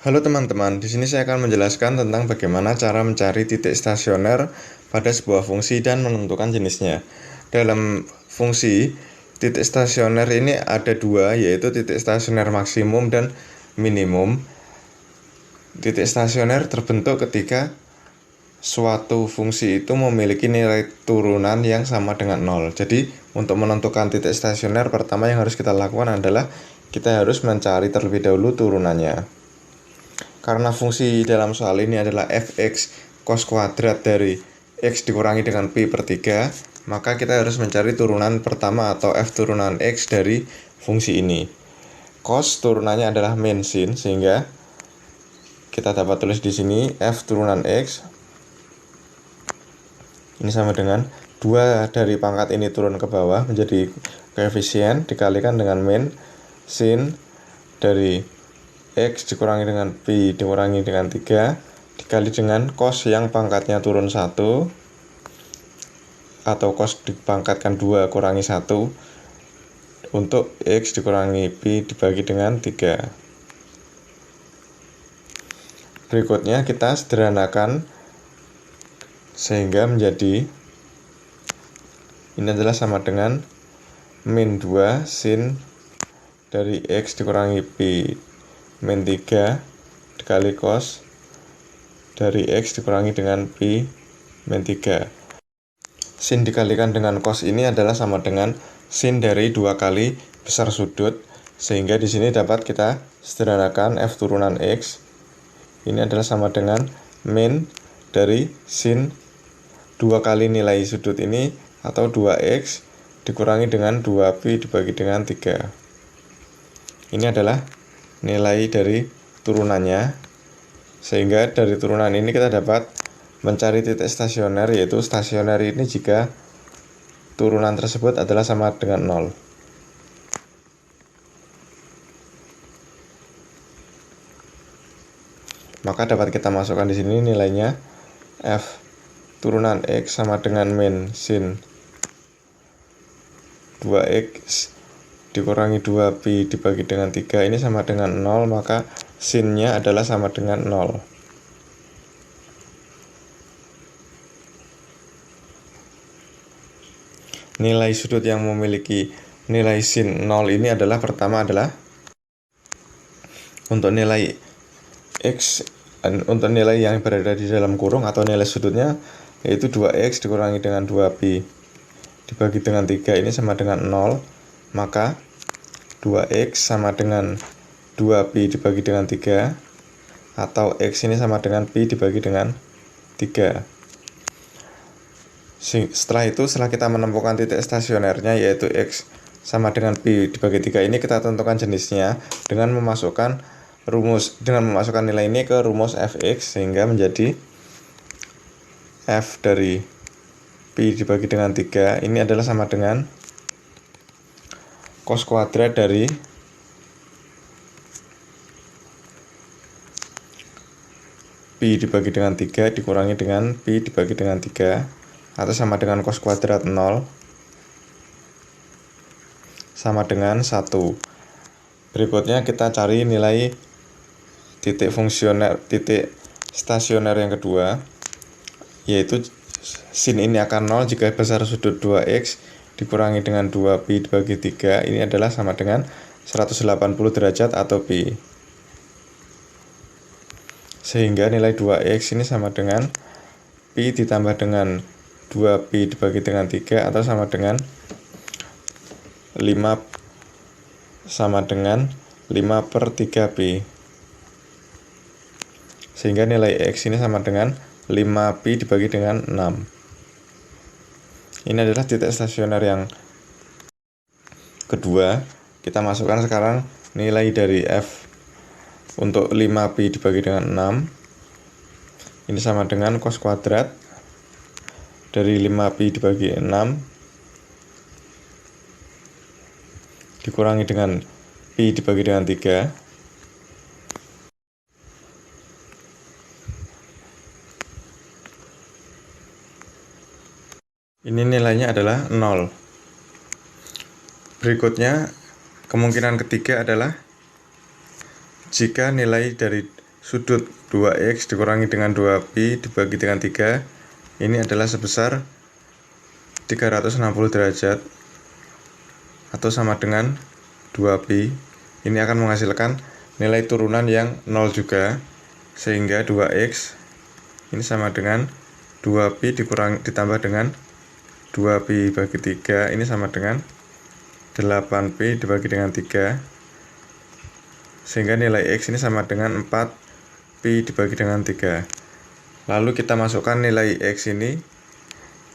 Halo teman-teman, di sini saya akan menjelaskan tentang bagaimana cara mencari titik stasioner pada sebuah fungsi dan menentukan jenisnya. Dalam fungsi, titik stasioner ini ada dua, yaitu titik stasioner maksimum dan minimum. Titik stasioner terbentuk ketika suatu fungsi itu memiliki nilai turunan yang sama dengan 0. Jadi, untuk menentukan titik stasioner, pertama yang harus kita lakukan adalah kita harus mencari terlebih dahulu turunannya. Karena fungsi dalam soal ini adalah fx cos kuadrat dari x dikurangi dengan pi per 3, maka kita harus mencari turunan pertama atau f turunan x dari fungsi ini. Cos turunannya adalah min sin, sehingga kita dapat tulis di sini f turunan x ini sama dengan 2 dari pangkat ini turun ke bawah menjadi koefisien dikalikan dengan min sin dari x dikurangi dengan pi dikurangi dengan 3 dikali dengan cos yang pangkatnya turun 1 atau cos dipangkatkan 2 kurangi 1 untuk x dikurangi pi dibagi dengan 3. Berikutnya kita sederhanakan sehingga menjadi ini adalah sama dengan min 2 sin dari x dikurangi pi min 3 dikali cos dari x dikurangi dengan pi min 3. Sin dikalikan dengan cos ini adalah sama dengan sin dari 2 kali besar sudut, sehingga di sini dapat kita sederhanakan f turunan x ini adalah sama dengan min dari sin 2 kali nilai sudut ini atau 2x dikurangi dengan 2pi dibagi dengan 3. Ini adalah nilai dari turunannya, sehingga dari turunan ini kita dapat mencari titik stasioner, yaitu stasioner ini jika turunan tersebut adalah sama dengan 0. Maka dapat kita masukkan di sini nilainya f turunan x sama dengan min sin 2x dikurangi 2pi dibagi dengan 3 ini sama dengan 0, maka sinnya adalah sama dengan 0. Nilai sudut yang memiliki nilai sin 0 ini adalah pertama adalah untuk nilai x, untuk nilai yang berada di dalam kurung atau nilai sudutnya, yaitu 2x dikurangi dengan 2pi dibagi dengan 3 ini sama dengan 0, maka 2x sama dengan 2pi dibagi dengan 3 atau x ini sama dengan pi dibagi dengan 3. Setelah itu, setelah kita menemukan titik stasionernya yaitu x sama dengan pi dibagi 3 ini, kita tentukan jenisnya dengan memasukkan nilai ini ke rumus fx, sehingga menjadi f dari pi dibagi dengan 3 ini adalah sama dengan cos kuadrat dari pi dibagi dengan 3 dikurangi dengan pi dibagi dengan 3 atau sama dengan cos kuadrat 0 sama dengan 1. Berikutnya kita cari nilai titik stasioner yang kedua, yaitu sin ini akan 0 jika besar sudut 2x dikurangi dengan 2pi dibagi 3 ini adalah sama dengan 180 derajat atau pi. Sehingga nilai 2x ini sama dengan pi ditambah dengan 2pi dibagi dengan 3 atau sama dengan 5 per 3pi. Sehingga nilai x ini sama dengan 5pi dibagi dengan 6. Ini adalah titik stasioner yang kedua. Kita masukkan sekarang nilai dari f untuk 5pi dibagi dengan 6 ini sama dengan cos kuadrat dari 5pi dibagi 6 dikurangi dengan pi dibagi dengan 3 ini nilainya adalah 0. Berikutnya, kemungkinan ketiga adalah jika nilai dari sudut 2x dikurangi dengan 2pi dibagi dengan 3 ini adalah sebesar 360 derajat atau sama dengan 2pi. Ini akan menghasilkan nilai turunan yang 0 juga, sehingga 2x ini sama dengan 2pi ditambah dengan 2pi bagi 3 ini sama dengan 8pi dibagi dengan 3, sehingga nilai x ini sama dengan 4pi dibagi dengan 3. Lalu kita masukkan nilai x ini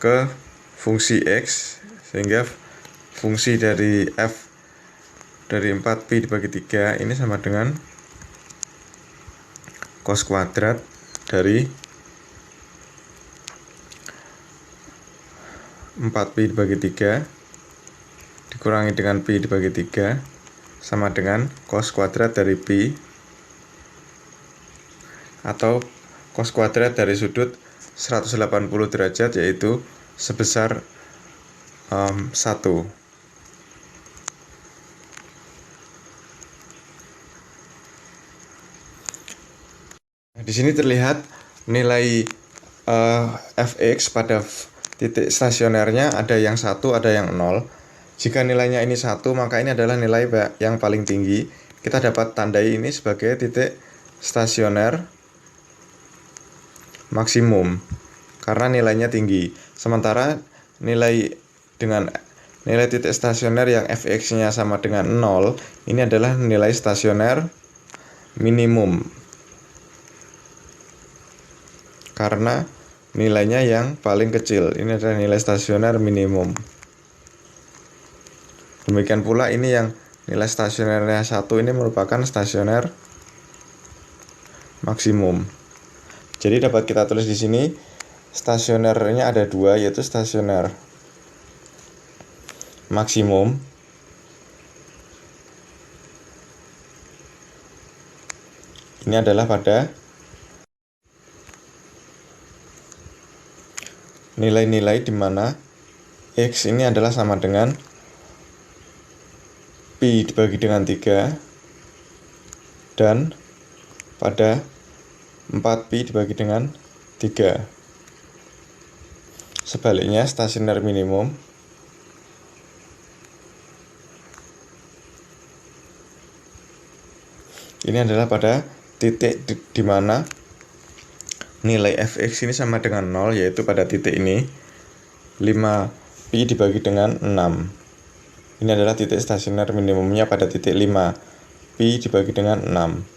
ke fungsi x, sehingga fungsi dari f dari 4pi dibagi 3 ini sama dengan cos kuadrat dari 4pi dibagi 3 dikurangi dengan pi dibagi 3 sama dengan cos kuadrat dari pi atau cos kuadrat dari sudut 180 derajat, yaitu sebesar 1. Di sini terlihat nilai fx pada titik stasionernya ada yang 1, ada yang 0. Jika nilainya ini 1, maka ini adalah nilai yang paling tinggi. Kita dapat tandai ini sebagai titik stasioner maksimum karena nilainya tinggi. Sementara nilai titik stasioner yang fx-nya sama dengan 0, ini adalah nilai stasioner minimum karena nilainya yang paling kecil. Ini adalah nilai stasioner minimum. Demikian pula ini yang nilai stasionernya 1 ini merupakan stasioner maksimum. Jadi dapat kita tulis di sini stasionernya ada 2, yaitu stasioner maksimum ini adalah pada nilai-nilai di mana x ini adalah sama dengan pi dibagi dengan 3 dan pada 4pi dibagi dengan 3. Sebaliknya stasioner minimum ini adalah pada titik di mana nilai fx ini sama dengan 0, yaitu pada titik ini 5pi dibagi dengan 6. Ini adalah titik stasioner minimumnya pada titik 5pi dibagi dengan 6.